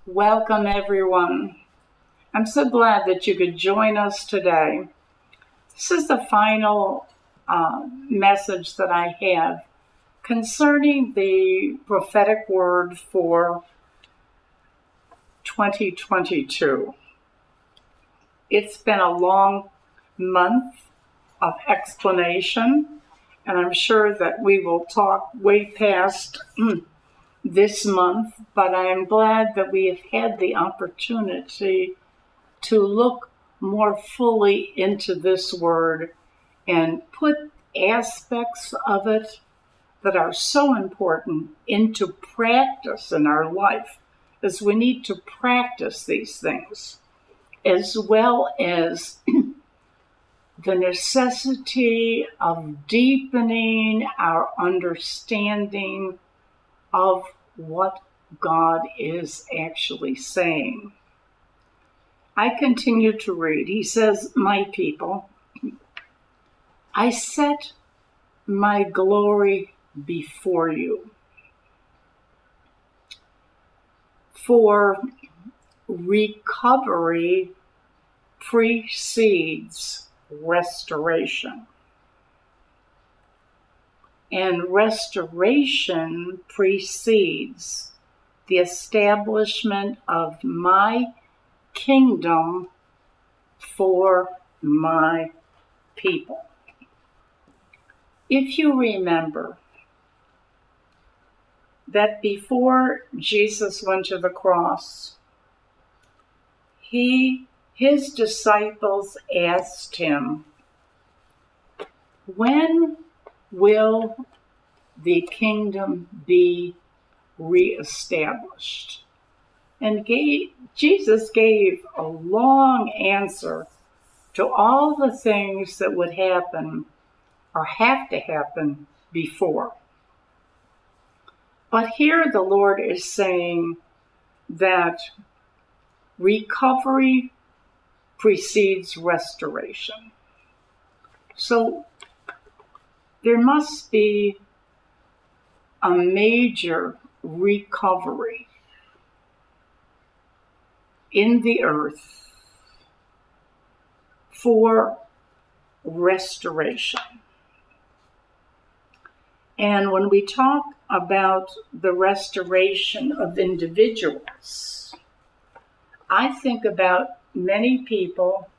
Welcome, everyone. I'm so glad that you could join us today. This is the final message that I have concerning the prophetic word for 2022. It's been a long month of explanation, and I'm sure that we will talk way past this month, but I am glad that we have had the opportunity to look more fully into this word and put aspects of it that are so important into practice in our life, as we need to practice these things, as well as the necessity of deepening our understanding of what God is actually saying. I continue to read. He says, "My people, I set my glory before you, for recovery precedes restoration, and restoration precedes the establishment of my kingdom for my people." If you remember that before Jesus went to the cross, his disciples asked him, "When will the kingdom be reestablished?" And Jesus gave a long answer to all the things that would happen or have to happen before. But here the Lord is saying that recovery precedes restoration. So there must be a major recovery in the earth for restoration. And when we talk about the restoration of individuals, I think about many people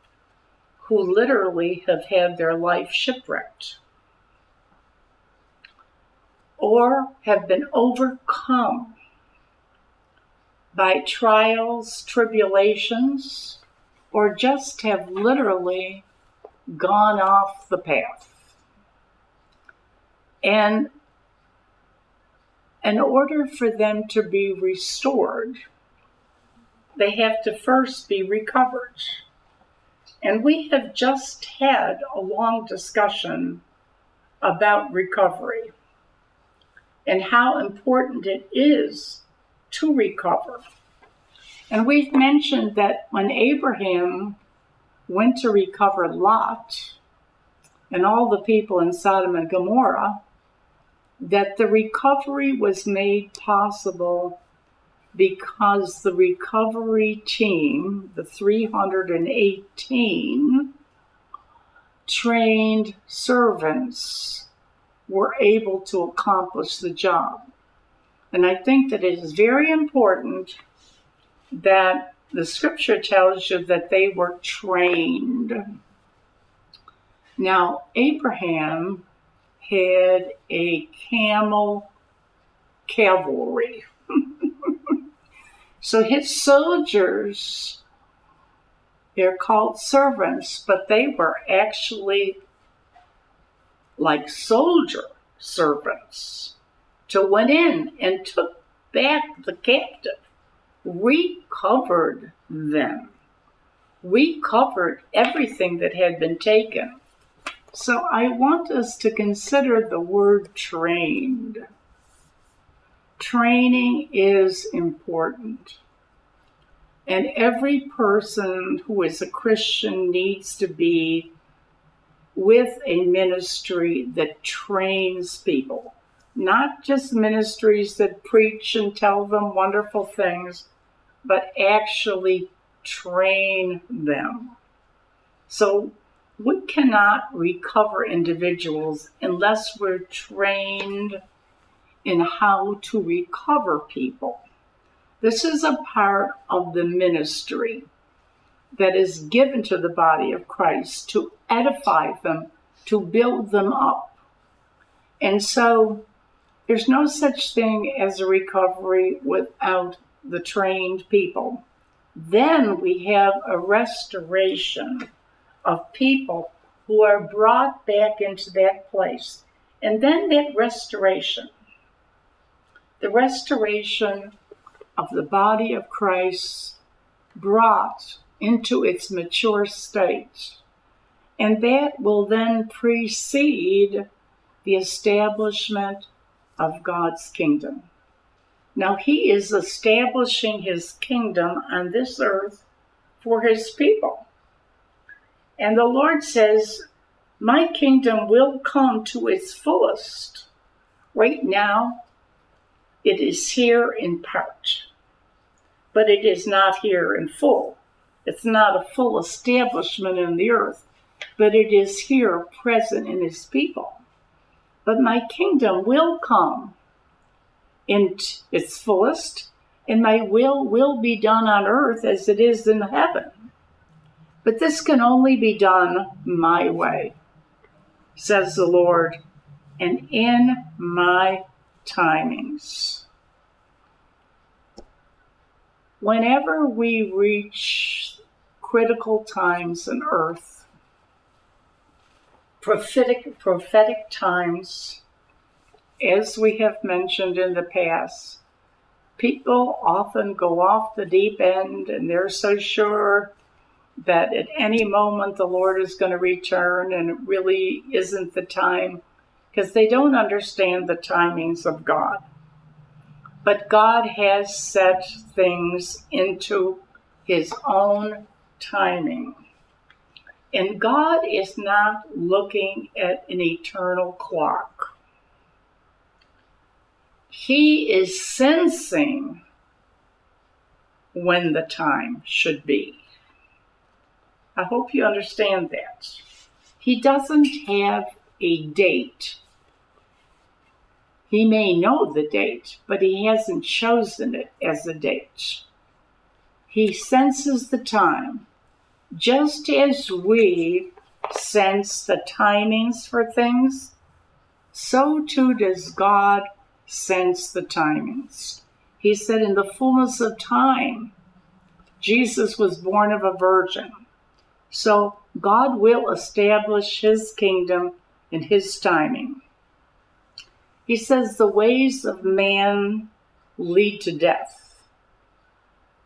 who literally have had their life shipwrecked or have been overcome by trials, tribulations, or just have literally gone off the path. And in order for them to be restored, they have to first be recovered. And we have just had a long discussion about recovery and how important it is to recover. And we've mentioned that when Abraham went to recover Lot and all the people in Sodom and Gomorrah, that the recovery was made possible because the recovery team, the 318 trained servants, were able to accomplish the job. And I think that it is very important that the scripture tells you that they were trained. Now, Abraham had a camel cavalry. So his soldiers, they're called servants, but they were actually like soldier servants, to went in and took back the captive, recovered them, recovered everything that had been taken. So I want us to consider the word trained. Training is important. And every person who is a Christian needs to be with a ministry that trains people. Not just ministries that preach and tell them wonderful things, but actually train them. So we cannot recover individuals unless we're trained in how to recover people. This is a part of the ministry that is given to the body of Christ to edify them, to build them up. And so there's no such thing as a recovery without the trained people. Then we have a restoration of people who are brought back into that place. And then that restoration, the restoration of the body of Christ brought into its mature state. And that will then precede the establishment of God's kingdom. Now, He is establishing His kingdom on this earth for His people. And the Lord says, my kingdom will come to its fullest. Right now, it is here in part, but it is not here in full. It's not a full establishment in the earth, but it is here present in His people. But my kingdom will come in its fullest, and my will be done on earth as it is in heaven. But this can only be done my way, says the Lord, and in my timings. Whenever we reach critical times on earth, prophetic times, as we have mentioned in the past, people often go off the deep end and they're so sure that at any moment the Lord is going to return, and it really isn't the time, because they don't understand the timings of God. But God has set things into His own timing. And God is not looking at an eternal clock. He is sensing when the time should be. I hope you understand that. He doesn't have a date. He may know the date, but He hasn't chosen it as a date. He senses the time, just as we sense the timings for things, so too does God sense the timings. He said in the fullness of time, Jesus was born of a virgin. So God will establish His kingdom in His timing. He says the ways of man lead to death,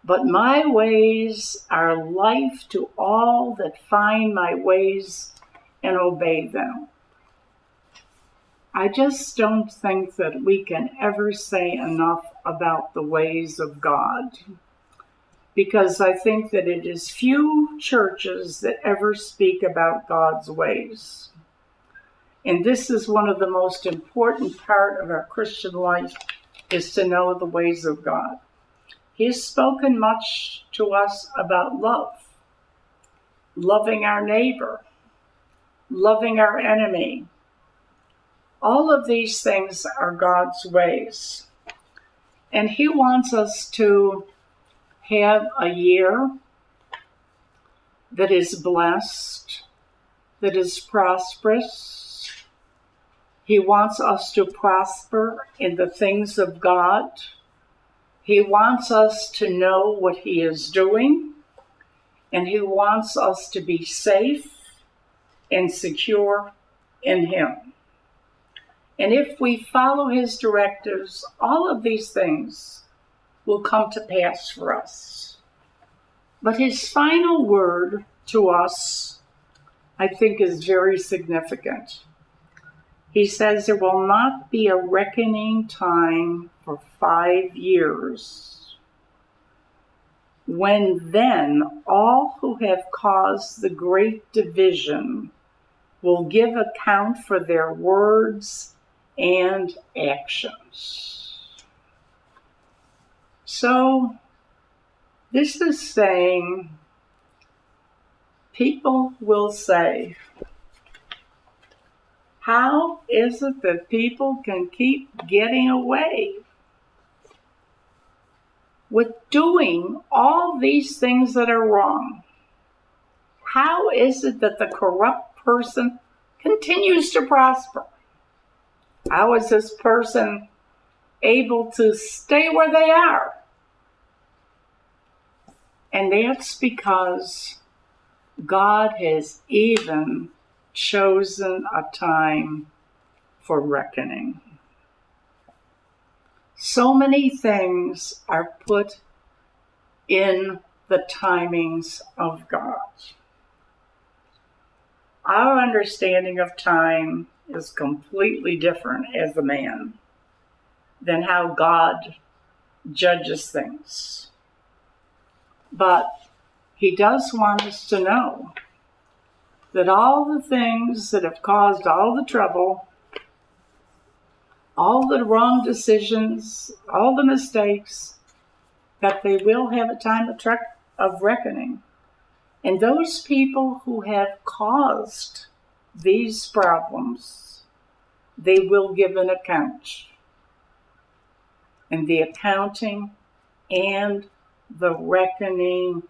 but my ways are life to all that find my ways and obey them. I just don't think that we can ever say enough about the ways of God, because I think that it is few churches that ever speak about God's ways. And this is one of the most important part of our Christian life, is to know the ways of God. He has spoken much to us about love, loving our neighbor, loving our enemy. All of these things are God's ways. And He wants us to have a year that is blessed, that is prosperous. He wants us to prosper in the things of God. He wants us to know what He is doing, and He wants us to be safe and secure in Him. And if we follow His directives, all of these things will come to pass for us. But His final word to us, I think, is very significant. He says there will not be a reckoning time for 5 years, when then all who have caused the great division will give account for their words and actions. So This is saying, people will say, how is it that people can keep getting away with doing all these things that are wrong? How is it that the corrupt person continues to prosper? How is this person able to stay where they are? And that's because God has even chosen a time for reckoning. So many things are put in the timings of God. Our understanding of time is completely different as a man than how God judges things. But He does want us to know that all the things that have caused all the trouble, all the wrong decisions, all the mistakes, that they will have a time of reckoning. And those people who have caused these problems, they will give an account. And the accounting and the reckoning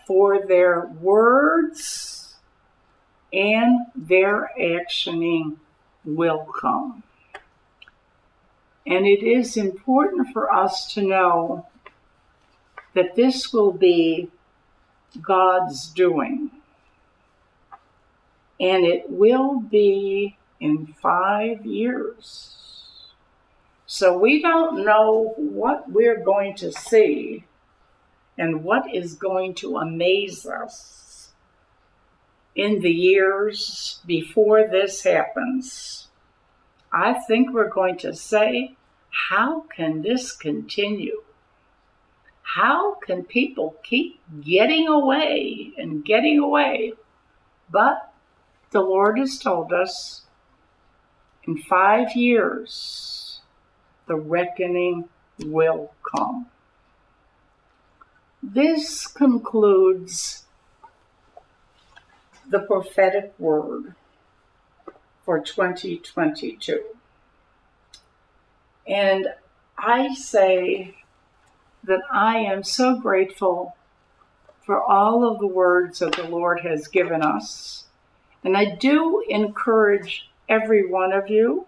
for their words and their actioning will come. And it is important for us to know that this will be God's doing. And it will be in 5 years. So we don't know what we're going to see and what is going to amaze us in the years before this happens. I think we're going to say, how can this continue? How can people keep getting away and getting away? But the Lord has told us in 5 years, the reckoning will come. This concludes the prophetic word for 2022. And I say that I am so grateful for all of the words that the Lord has given us. And I do encourage every one of you,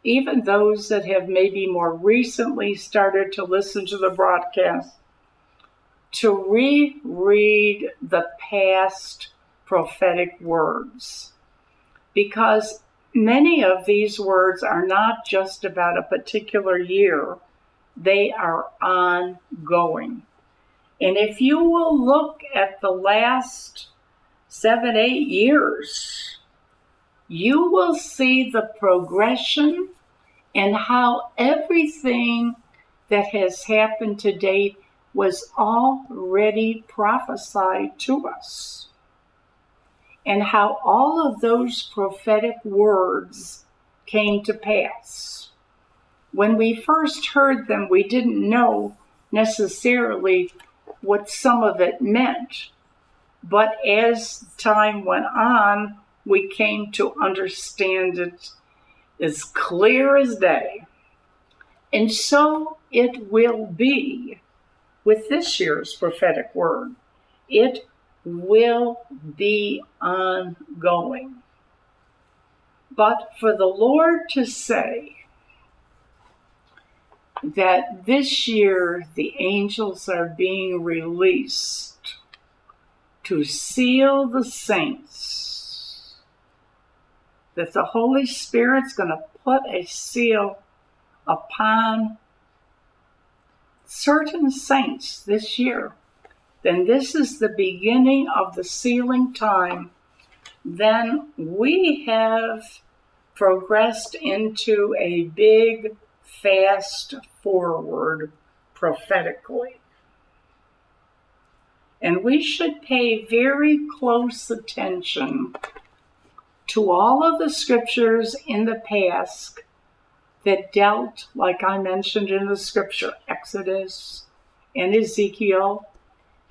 even those that have maybe more recently started to listen to the broadcast, to reread the past prophetic words. Because many of these words are not just about a particular year, they are ongoing. And if you will look at the last 7, 8 years, you will see the progression and how everything that has happened to date was already prophesied to us. And how all of those prophetic words came to pass. When we first heard them, we didn't know necessarily what some of it meant. But as time went on, we came to understand it as clear as day. And so it will be with this year's prophetic word. It will be ongoing. But for the Lord to say that this year the angels are being released to seal the saints, that the Holy Spirit's going to put a seal upon certain saints this year, then this is the beginning of the sealing time. Then we have progressed into a big fast forward prophetically. And we should pay very close attention to all of the scriptures in the past that dealt, like I mentioned in the scripture, Exodus and Ezekiel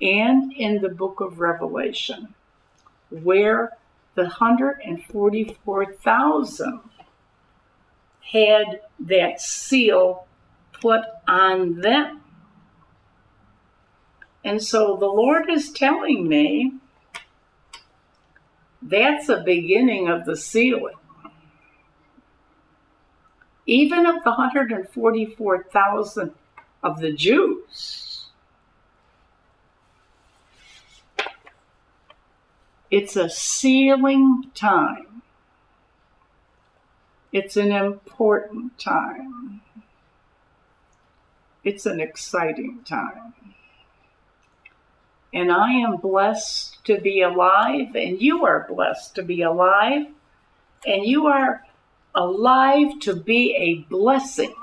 and in the book of Revelation, where the 144,000 had that seal put on them. And so the Lord is telling me that's the beginning of the sealing. Even of the 144,000 of the Jews, it's a sealing time. It's an important time. It's an exciting time. And I am blessed to be alive, and you are blessed to be alive, and you are alive to be a blessing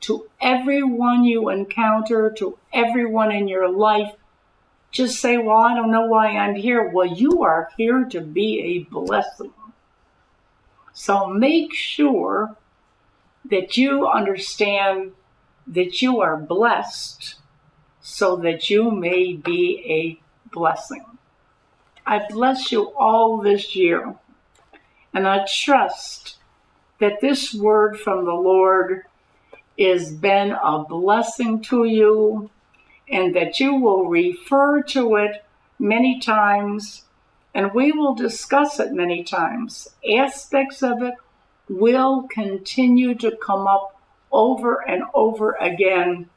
to everyone you encounter, to everyone in your life. Just say, well, I don't know why I'm here. Well, you are here to be a blessing. So make sure that you understand that you are blessed so that you may be a blessing. I bless you all this year, and I trust that this word from the Lord has been a blessing to you, and that you will refer to it many times, and we will discuss it many times. Aspects of it will continue to come up over and over again,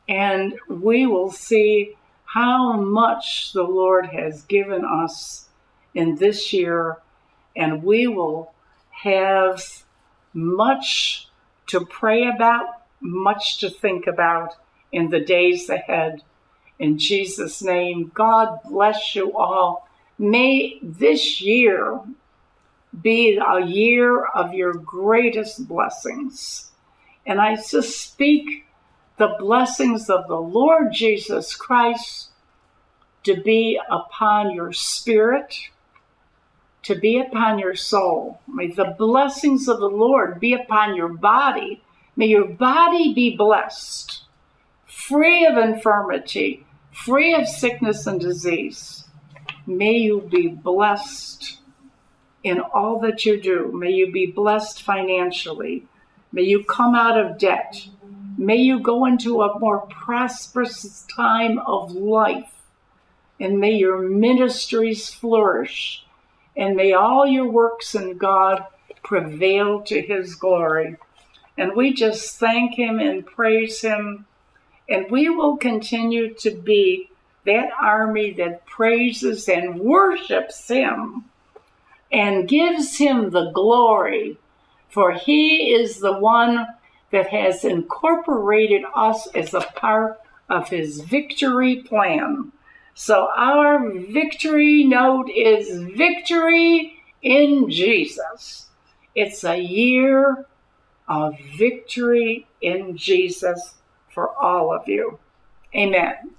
and we will see how much the Lord has given us in this year, and we will have much to pray about, much to think about in the days ahead. In Jesus' name, God bless you all. May this year be a year of your greatest blessings. And I just speak the blessings of the Lord Jesus Christ to be upon your spirit, to be upon your soul. May the blessings of the Lord be upon your body. May your body be blessed, free of infirmity, free of sickness and disease. May you be blessed in all that you do. May you be blessed financially. May you come out of debt. May you go into a more prosperous time of life. And may your ministries flourish. And may all your works in God prevail to his glory. And we just thank him and praise him. And we will continue to be that army that praises and worships him and gives him the glory. For he is the one that has incorporated us as a part of his victory plan. So our victory note is victory in Jesus. It's a year of victory in Jesus for all of you. Amen.